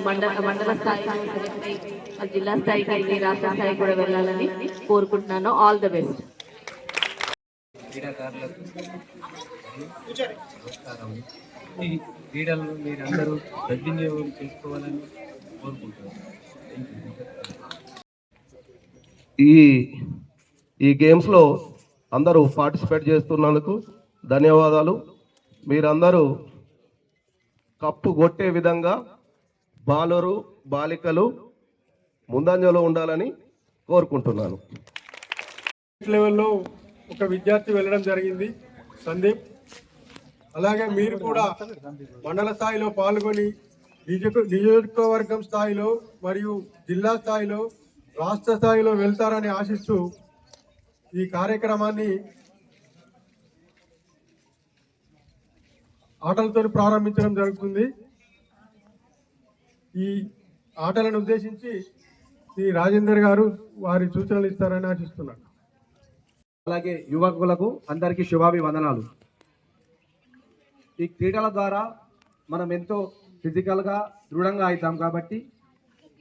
మండల స్థాయిలో సెలెక్ట్ అయ్యి జిల్లా స్థాయికి వెళ్ళి రాష్ట్ర స్థాయికి కూడా వెళ్ళాలని కోరుకుంటున్నాను. All the best. ఈ క్రీడలను మీరందరూ సద్వినియోగం చేసుకోవాలని కోరుకుంటున్నాను. ఈ గేమ్స్లో అందరూ పార్టిసిపేట్ చేస్తున్నందుకు ధన్యవాదాలు. మీరందరూ కప్పు కొట్టే విధంగా బాలురు బాలికలు ముందంజలో ఉండాలని కోరుకుంటున్నాను. లెవెల్లో ఒక విద్యార్థి వెళ్ళడం జరిగింది, సందీప్. అలాగే మీరు కూడా మండల స్థాయిలో పాల్గొని నియోజకవర్గం స్థాయిలో మరియు జిల్లా స్థాయిలో రాష్ట్ర స్థాయిలో వెళ్తారని ఆశిస్తూ ఈ కార్యక్రమాన్ని ఆటలతో ప్రారంభించడం జరుగుతుంది. ఈ ఆటలను ఉద్దేశించి శ్రీ రాజేందర్ గారు వారి సూచనలు ఇస్తారని ఆశిస్తున్నాను. అలాగే యువకులకు అందరికీ శుభాభివందనాలు. ఈ క్రీడల ద్వారా మనం ఎంతో ఫిజికల్గా దృఢంగా అవుతాం కాబట్టి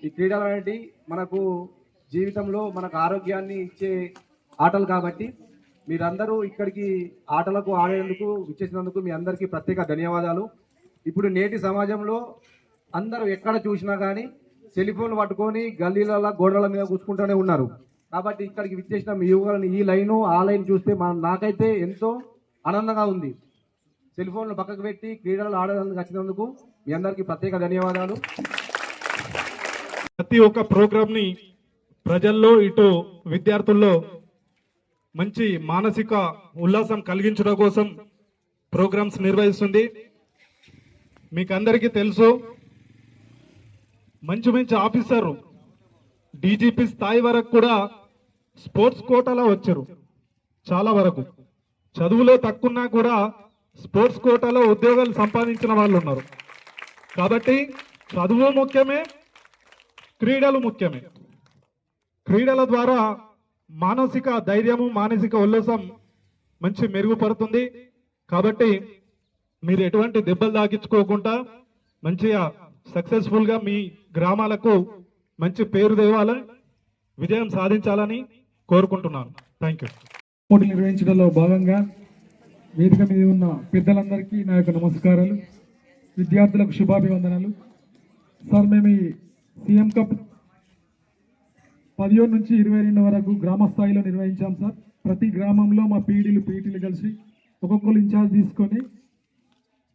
ఈ క్రీడలు అనేవి మనకు జీవితంలో మనకు ఆరోగ్యాన్ని ఇచ్చే ఆటలు కాబట్టి మీరందరూ ఇక్కడికి ఆటలకు ఆడేందుకు ఇచ్చేసినందుకు మీ అందరికీ ప్రత్యేక ధన్యవాదాలు. ఇప్పుడు నేటి సమాజంలో అందరూ ఎక్కడ చూసినా కానీ సెల్ ఫోన్లు పట్టుకొని గల్లీల గోడల మీద కూర్చుకుంటూనే ఉన్నారు. కాబట్టి ఇక్కడికి విచ్చేసిన మీ యువకులను ఈ లైను ఆ లైన్ చూస్తే నాకైతే ఎంతో ఆనందంగా ఉంది. సెల్ ఫోన్లు పక్కకు పెట్టి క్రీడలు ఆడేందుకు వచ్చినందుకు మీ అందరికీ ప్రత్యేక ధన్యవాదాలు. ప్రతి ఒక్క ప్రోగ్రామ్ని ప్రజల్లో ఇటు విద్యార్థుల్లో మంచి మానసిక ఉల్లాసం కలిగించడం కోసం ప్రోగ్రామ్స్ నిర్వహిస్తుంది. మీకు అందరికీ తెలుసు, మంచి మంచి ఆఫీసరు డీజీపీ స్థాయి వరకు కూడా స్పోర్ట్స్ కోటాలో వచ్చారు. చాలా వరకు చదువులో తక్కువన్నా కూడా స్పోర్ట్స్ కోటాలో ఉద్యోగాలు సంపాదించిన వాళ్ళు ఉన్నారు. కాబట్టి చదువు ముఖ్యమే, క్రీడలు ముఖ్యమే. క్రీడల ద్వారా మానసిక ధైర్యము, మానసిక ఉల్లాసం మంచి మెరుగుపడుతుంది. కాబట్టి మీరు ఎటువంటి దెబ్బలు తాకించుకోకుండా మంచిగా సక్సెస్ఫుల్గా మీ గ్రామాలకు మంచి పేరు తేవాలని, విజయం సాధించాలని కోరుకుంటున్నాను. Thank you. పోటీలు నిర్వహించడంలో భాగంగా వేదిక మీద ఉన్న పెద్దలందరికీ నా యొక్క నమస్కారాలు, విద్యార్థులకు శుభాభివందనాలు. సార్, మేము ఈ సీఎం కప్ 17 నుంచి 22 వరకు గ్రామ స్థాయిలో నిర్వహించాం సార్. ప్రతి గ్రామంలో మా పీటీలు కలిసి ఒక్కొక్కరు ఇన్ఛార్జ్ తీసుకొని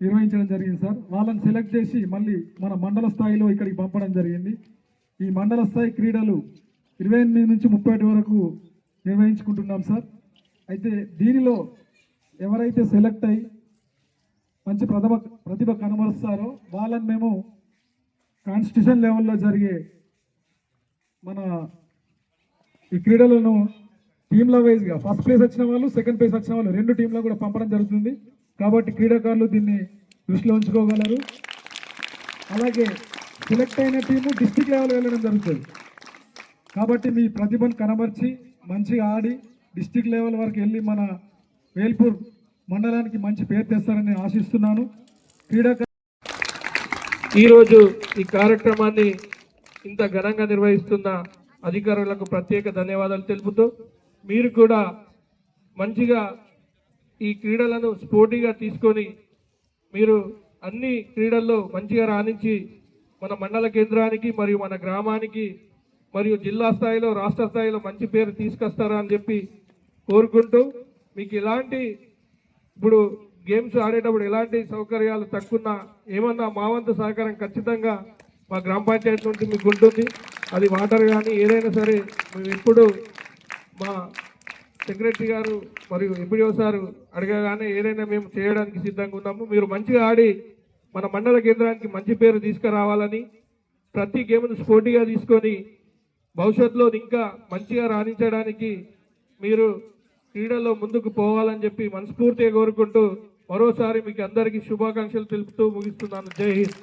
నిర్వహించడం జరిగింది సార్. వాళ్ళని సెలెక్ట్ చేసి మళ్ళీ మన మండల స్థాయిలో ఇక్కడికి పంపడం జరిగింది. ఈ మండల స్థాయి క్రీడలు 28 నుంచి 31 వరకు నిర్వహించుకుంటున్నాం సార్. అయితే దీనిలో ఎవరైతే సెలెక్ట్ అయ్యి మంచి ప్రతిభ కనబరుస్తారో వాళ్ళని మేము కాన్స్టిట్యూషన్ లెవెల్లో జరిగే మన ఈ క్రీడలను టీంల వైజ్గా ఫస్ట్ ప్లేస్ వచ్చిన వాళ్ళు, సెకండ్ ప్లేస్ వచ్చిన వాళ్ళు 2 టీంలో కూడా పంపడం జరుగుతుంది. కాబట్టి క్రీడాకారులు దీన్ని దృష్టిలో ఉంచుకోగలరు. అలాగే సెలెక్ట్ అయిన టీము డిస్టిక్ లెవెల్ వెళ్ళడం జరుగుతుంది. కాబట్టి మీ ప్రతిభను కనబర్చి మంచిగా ఆడి డిస్టిక్ లెవెల్ వరకు వెళ్ళి మన వేల్పూర్ మండలానికి మంచి పేరు తెస్తారని ఆశిస్తున్నాను. ఈరోజు ఈ కార్యక్రమాన్ని ఇంత ఘనంగా నిర్వహిస్తున్న అధికారులకు ప్రత్యేక ధన్యవాదాలు తెలుపుతూ, మీరు కూడా మంచిగా ఈ క్రీడలను స్పోర్టీగా తీసుకొని మీరు అన్ని క్రీడల్లో మంచిగా రాణించి మన మండల కేంద్రానికి మరియు మన గ్రామానికి మరియు జిల్లా స్థాయిలో రాష్ట్ర స్థాయిలో మంచి పేరు తీసుకొస్తారా అని చెప్పి కోరుకుంటూ, మీకు ఎలాంటి ఇప్పుడు గేమ్స్ ఆడేటప్పుడు ఎలాంటి సౌకర్యాలు తక్కువ ఏమన్నా మా వంతు సహకారం ఖచ్చితంగా మా గ్రామ పంచాయతీ నుండి మీకు ఉంటుంది. అది వాటర్ కానీ ఏదైనా సరే మేము ఎప్పుడు మా సెక్రటరీ గారు మరియు ఎంపీడీఓ సారు అడగగానే ఏదైనా మేము చేయడానికి సిద్ధంగా ఉన్నాము. మీరు మంచిగా ఆడి మన మండల కేంద్రానికి మంచి పేరు తీసుకురావాలని, ప్రతి గేమ్ను స్పోర్టీగా తీసుకొని భవిష్యత్తులో ఇంకా మంచిగా రాణించడానికి మీరు క్రీడల్లో ముందుకు పోవాలని చెప్పి మనస్ఫూర్తిగా కోరుకుంటూ మరోసారి మీకు అందరికీ శుభాకాంక్షలు తెలుపుతూ ముగిస్తున్నాను. జై హింద్.